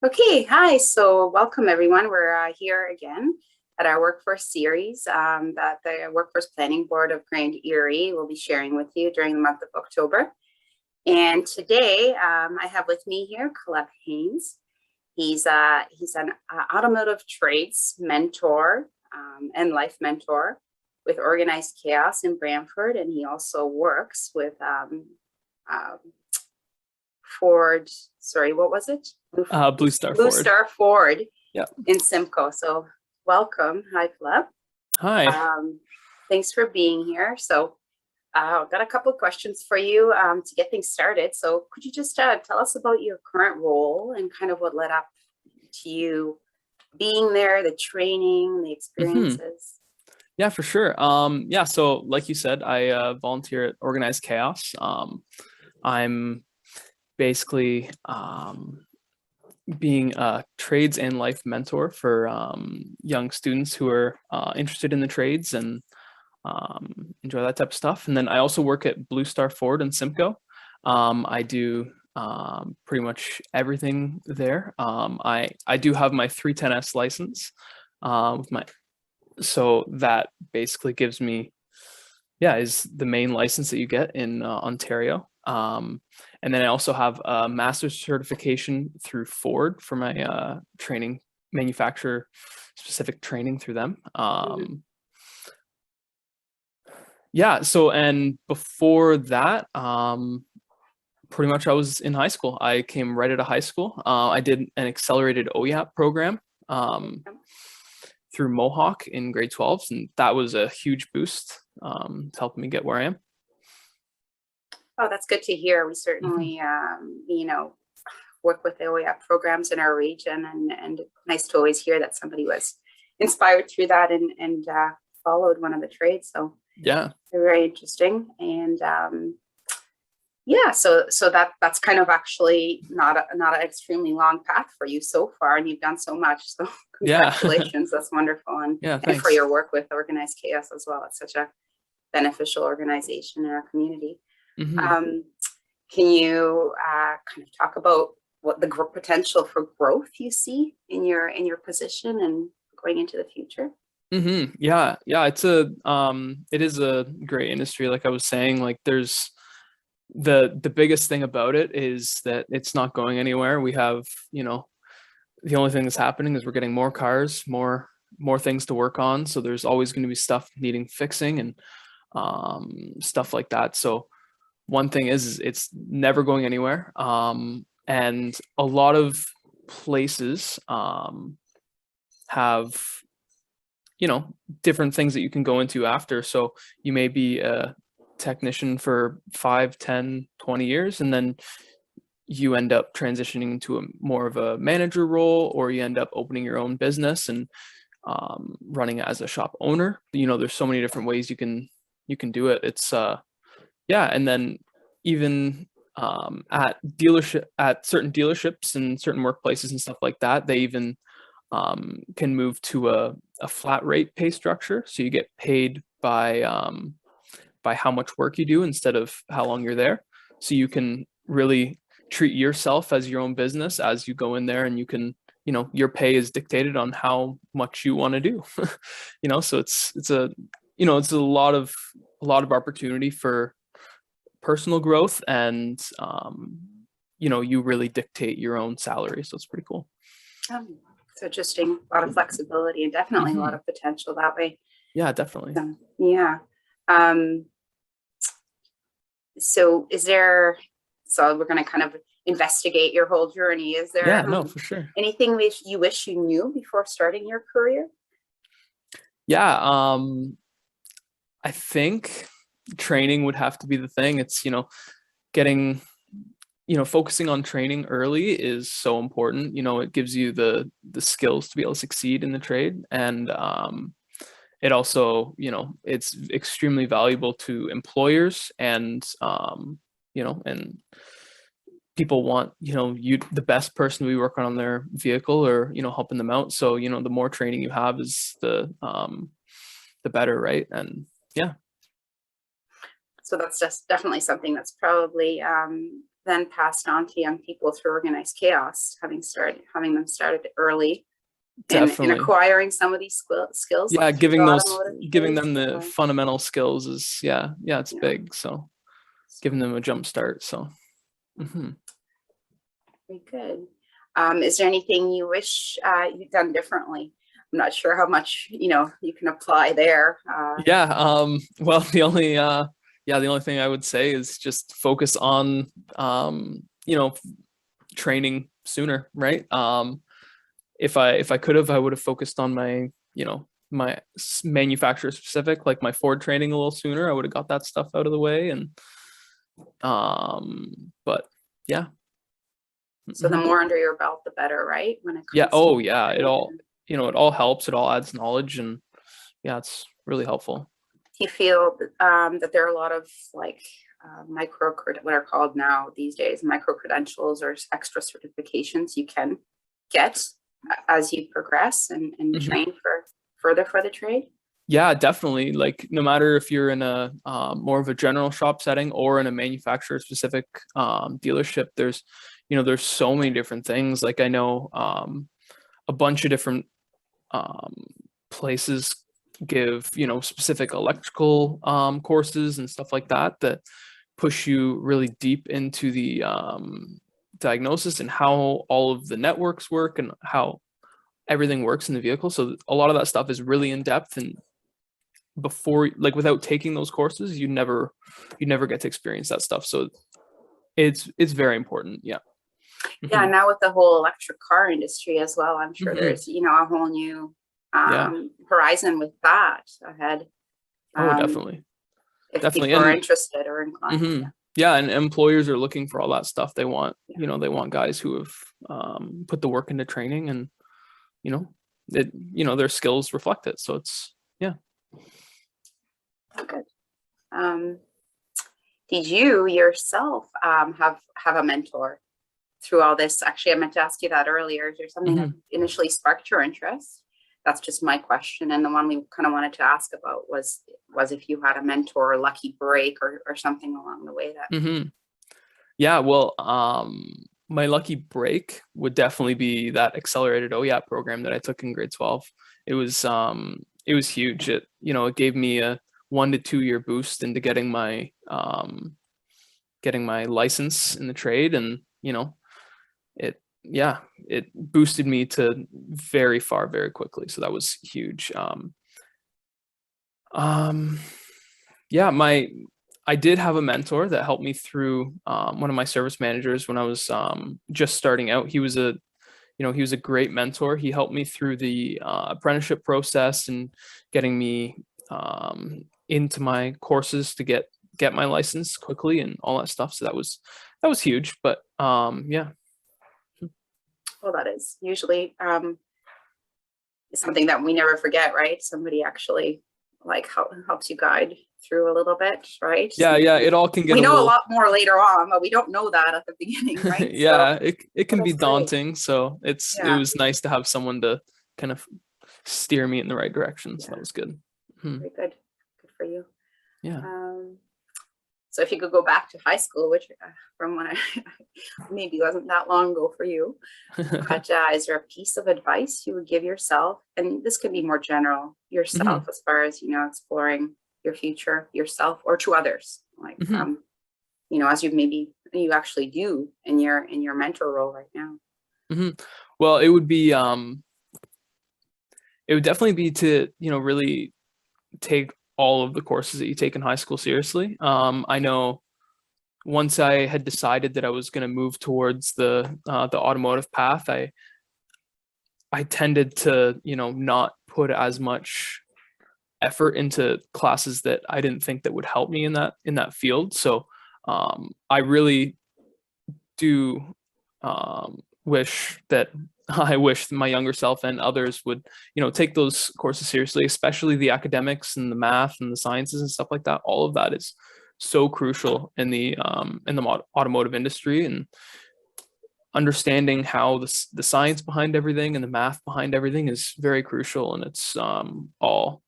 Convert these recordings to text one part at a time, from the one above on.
Okay, hi. So welcome everyone. We're here again at our workforce series that the Workforce Planning Board of Grand Erie will be sharing with you during the month of October. And today I have with me here Caleb Haines. He's an automotive trades mentor and life mentor with Organized Chaos in Brantford, and he also works with Ford. Sorry, what was it? Blue Star Blue Ford. Star Ford Yeah. in Simcoe. So welcome. Hi, Caleb. Hi. Thanks for being here. So I've got a couple of questions for you to get things started. So could you just tell us about your current role and kind of what led up to you being there, the training, the experiences? Yeah, for sure. Yeah, so like you said, I volunteer at Organized Chaos. I'm basically being a trades and life mentor for young students who are interested in the trades and enjoy that type of stuff. And then I also work at Blue Star Ford in Simcoe. I do pretty much everything there. I do have my 310S license with my, so that basically gives me, is the main license that you get in Ontario. And then I also have a master's certification through Ford for my training, manufacturer specific training through them. Yeah, so and before that, pretty much I was in high school. I came right out of high school. I did an accelerated OEAP program through Mohawk in grade 12s, and that was a huge boost to help me get where I am. Oh, that's good to hear. We certainly, work with the OEAP programs in our region, and nice to always hear that somebody was inspired through that and followed one of the trades. So yeah, they're very interesting. And so that's kind of actually not an extremely long path for you so far, and you've done so much. So congratulations, that's wonderful, and for your work with Organized Chaos as well. It's such a beneficial organization in our community. Can you kind of talk about what the potential for growth you see in your position and going into the future? Yeah, it is a great industry. Like I was saying, like there's the biggest thing about it is that it's not going anywhere. We have, the only thing that's happening is we're getting more cars, more things to work on. So there's always going to be stuff needing fixing and stuff like that. So one thing is it's never going anywhere. And a lot of places have, different things that you can go into after. So you may be a technician for 5, 10, 20 years, and then you end up transitioning into a more of a manager role, or you end up opening your own business and running it as a shop owner. There's so many different ways you can do it. It's and then even at certain dealerships and certain workplaces and stuff like that, they even can move to a flat rate pay structure. So you get paid by how much work you do instead of how long you're there. So you can really treat yourself as your own business as you go in there, and you can, your pay is dictated on how much you want to do. So it's a lot of opportunity for personal growth, and you really dictate your own salary. So it's pretty cool. It's interesting. A lot of flexibility and definitely a lot of potential that way. Yeah, definitely. So we're going to kind of investigate your whole journey. Is there for sure. anything you wish you knew before starting your career? I think training would have to be the thing. It's, getting, focusing on training early is so important. It gives you the skills to be able to succeed in the trade. And it also, it's extremely valuable to employers, and, and people want, the best person to be working on their vehicle, or, helping them out. So, the more training you have is the better, right? And yeah. So that's just definitely something that's probably then passed on to young people through organized chaos, having them started early in Definitely. acquiring some of these skills. Yeah, like giving giving them the fundamental skills is, it's big. So giving them a jump start. So very good. Is there anything you wish you'd done differently? I'm not sure how much you can apply there. Well, the only thing I would say is just focus on training sooner, right? If I could have, I would have focused on my manufacturer specific, like my Ford training a little sooner. I would have got that stuff out of the way. And but yeah. So the more under your belt, the better, right? When it comes it all helps. It all adds knowledge, and it's really helpful. Do you feel that there are a lot of like what are called now these days micro credentials or extra certifications you can get as you progress and train for the trade? Yeah, definitely. Like, no matter if you're in a more of a general shop setting or in a manufacturer specific dealership, there's so many different things. Like, I know a bunch of different places give specific electrical courses and stuff like that push you really deep into the diagnosis and how all of the networks work and how everything works in the vehicle. So a lot of that stuff is really in depth, and without taking those courses, you never get to experience that stuff. So it's very important. Yeah. Now with the whole electric car industry as well, I'm sure there's a whole new horizon with that ahead. Definitely. If people are interested or inclined. Yeah, and employers are looking for all that stuff. They want they want guys who have put the work into training, and their skills reflect it. So it's good. Did you yourself have a mentor through all this? Actually, I meant to ask you that earlier. Is there something that initially sparked your interest? That's just my question. And the one we kind of wanted to ask about was if you had a mentor or lucky break or something along the way that. Yeah, well, my lucky break would definitely be that accelerated OYAP program that I took in grade 12. It was huge. It gave me a 1 to 2 year boost into getting my license in the trade, and it boosted me to very far very quickly. So that was huge. I did have a mentor that helped me through, one of my service managers when I was just starting out. He was a great mentor. He helped me through the apprenticeship process and getting me into my courses to get my license quickly and all that stuff. So that was huge. But yeah. Well, that is usually something that we never forget, right? Somebody actually helps you guide through a little bit, right? Yeah, it all can get. We know a lot more later on, but we don't know that at the beginning, right? Yeah, so, it can be daunting. Great. So it was nice to have someone to kind of steer me in the right direction. So that was good. Very good for you. Yeah. So if you could go back to high school, which from when I maybe wasn't that long ago for you, but is there a piece of advice you would give yourself? And this could be more general, yourself, as far as, exploring your future, yourself, or to others, as you actually do in your mentor role right now. Well, it would definitely be to, really take all of the courses that you take in high school seriously. I know once I had decided that I was going to move towards the automotive path, I tended to, not put as much effort into classes that I didn't think that would help me in that field. So I really do wish my younger self and others would, take those courses seriously, especially the academics and the math and the sciences and stuff like that. All of that is so crucial in the automotive industry, and understanding how the science behind everything and the math behind everything is very crucial, and it's all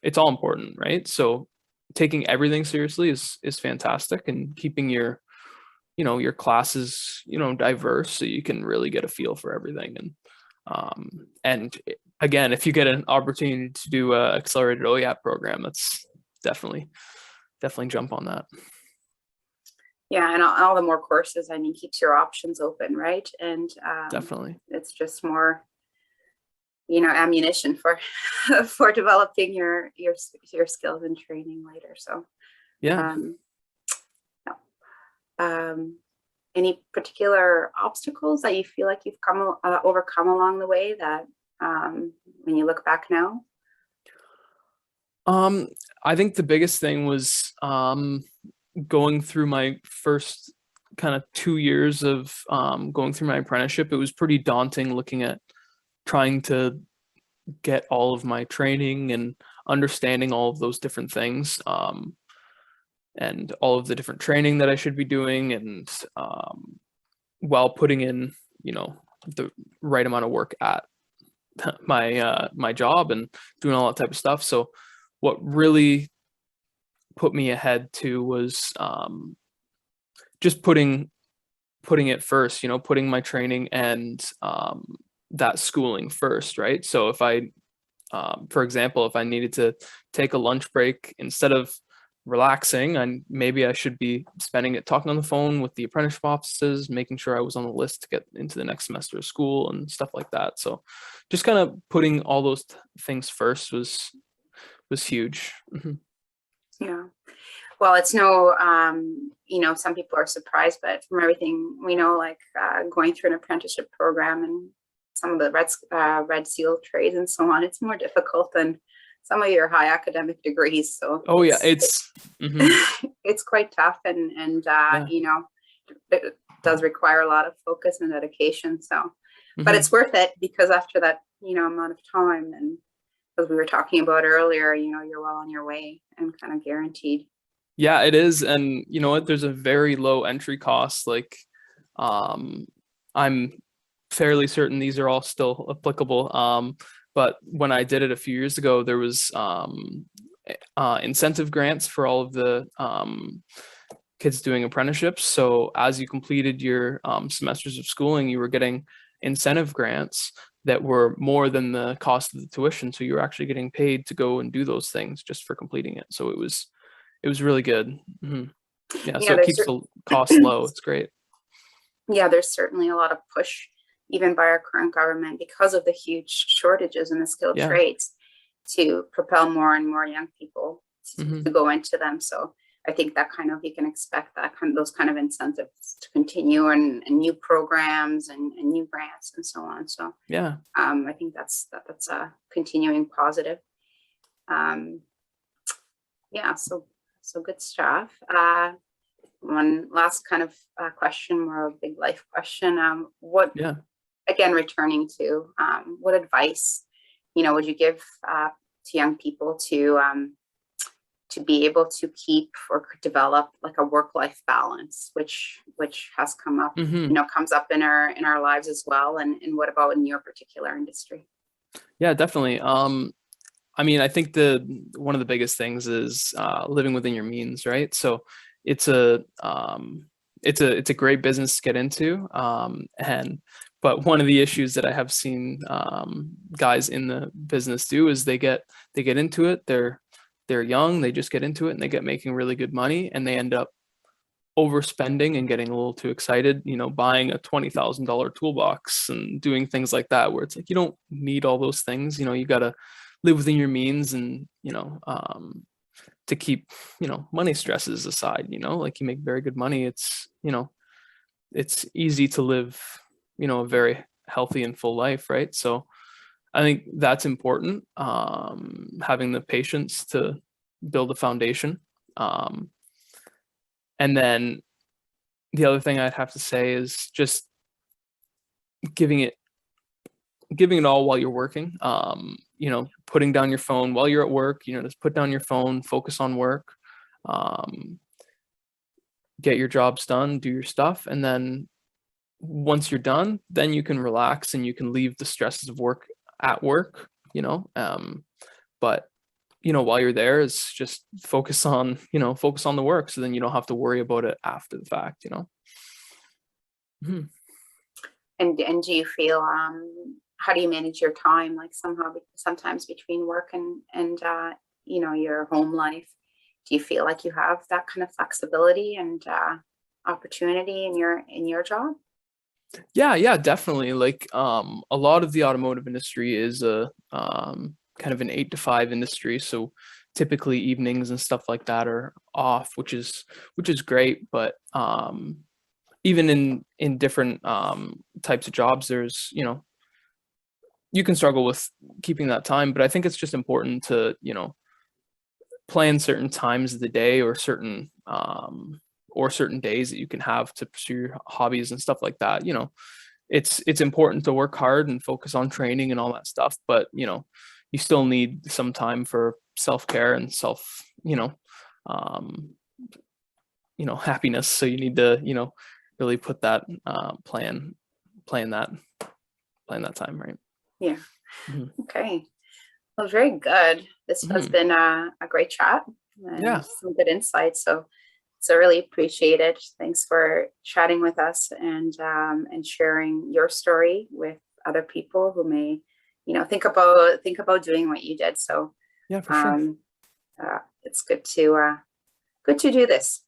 important, right? So taking everything seriously is fantastic, and keeping your your class is, diverse, so you can really get a feel for everything. And again, if you get an opportunity to do a accelerated OYAP program, that's definitely jump on that. Yeah, and all the more courses, I mean, keeps your options open, right? And Definitely. it's just more, ammunition for for developing your skills and training later. So Yeah. Any particular obstacles that you feel like you've overcome along the way that when you look back now? I think the biggest thing was going through my first kind of 2 years of going through my apprenticeship. It was pretty daunting looking at trying to get all of my training and understanding all of those different things, and all of the different training that I should be doing, and while putting in, the right amount of work at my job and doing all that type of stuff. So what really put me ahead too was just putting it first, putting my training and that schooling first, right? So if I, for example, if I needed to take a lunch break, instead of relaxing, and maybe I should be spending it talking on the phone with the apprenticeship offices, making sure I was on the list to get into the next semester of school and stuff like that. So just kind of putting all those things first was huge. Mm-hmm. Yeah. Well, it's no, some people are surprised, but from everything we know, like going through an apprenticeship program and some of the red seal trades and so on, it's more difficult than some of your high academic degrees. So it's it's quite tough, and it does require a lot of focus and dedication. So, but it's worth it, because after that, amount of time, and as we were talking about earlier, you're well on your way and kind of guaranteed. Yeah, it is. And you know what? There's a very low entry cost. Like, I'm fairly certain these are all still applicable. But when I did it a few years ago, there was incentive grants for all of the kids doing apprenticeships. So as you completed your semesters of schooling, you were getting incentive grants that were more than the cost of the tuition. So you were actually getting paid to go and do those things just for completing it. So it was really good. Mm-hmm. Yeah, so it keeps the cost low. It's great. Yeah, there's certainly a lot of push, even by our current government, because of the huge shortages in the skilled trades, to propel more and more young people to go into them. So I think that kind of, you can expect that those kind of incentives to continue, and new programs and new grants and so on. So yeah, I think that's a continuing positive. Yeah, so good stuff. One last kind of question, more of a big life question. Again, returning to what advice, would you give to young people to be able to keep or develop like a work-life balance, which has come up, comes up in our lives as well. And what about in your particular industry? Yeah, definitely. I mean, I think one of the biggest things is living within your means, right? So it's a great business to get into, but one of the issues that I have seen guys in the business do is they get into it. They're young, they just get into it, and they get making really good money, and they end up overspending and getting a little too excited, buying a $20,000 toolbox and doing things like that, where it's like, you don't need all those things. You gotta live within your means, and to keep money stresses aside. Like, you make very good money, it's easy to live a very healthy and full life, right? So I think that's important, having the patience to build a foundation. And then the other thing I'd have to say is just giving it all while you're working. Putting down your phone while you're at work. Just put down your phone, focus on work, get your jobs done, do your stuff, and then once you're done, then you can relax and you can leave the stresses of work at work. But while you're there, is just focus on the work, so then you don't have to worry about it after the fact. Mhm. And do you feel, how do you manage your time, like somehow sometimes between work and your home life? Do you feel like you have that kind of flexibility and opportunity in your job? Yeah, definitely. Like a lot of the automotive industry is a kind of an 8 to 5 industry. So typically evenings and stuff like that are off, which is great. But even in different types of jobs, there's you can struggle with keeping that time. But I think it's just important to plan certain times of the day or certain days that you can have to pursue your hobbies and stuff like that. It's important to work hard and focus on training and all that stuff, but you still need some time for self-care and um happiness. So you need to really put that plan that plan that time, right? Yeah. Mhm. Okay. Well, very good. This has Mhm. been a great chat and Yeah, some good insights. So really appreciate it. Thanks for chatting with us and sharing your story with other people who may, think about doing what you did. So yeah, for sure. um, it's good to do this.